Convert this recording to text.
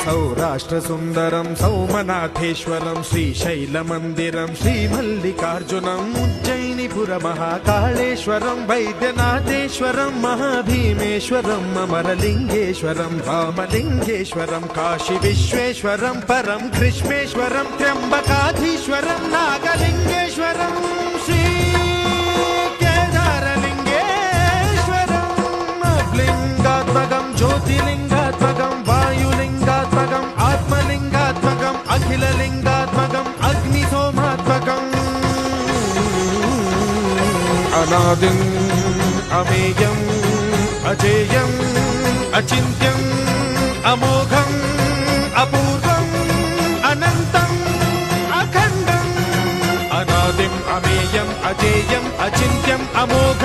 सौराष्ट्रसुन्दरं सौमनाथेश्वरं श्रीशैलमन्दिरं श्रीमल्लिकार्जुनम् उज्जयिनीपुरमहाकाळेश्वरं वैद्यनाथेश्वरं महाभीमेश्वरम् अमरलिङ्गेश्वरं रामलिङ्गेश्वरं काशीविश्वेश्वरं परं कृष्णेश्वरं त्र्यम्बकाधीश्वरं नागलिङ्गेश्वरं लिंगात्मकं ज्योतिलिंगात्मकं वायुलिंगात्मकं आत्मलिंगात्मकं अखिललिंगात्मकं अग्निसोमात्मकम् अनादिं अमेयं अजेयं अचिन्त्यं अमोघं अपूर्वं अनन्तं अखण्डं अनादिं अमेयं अजेयं अचिन्त्यं अमोघं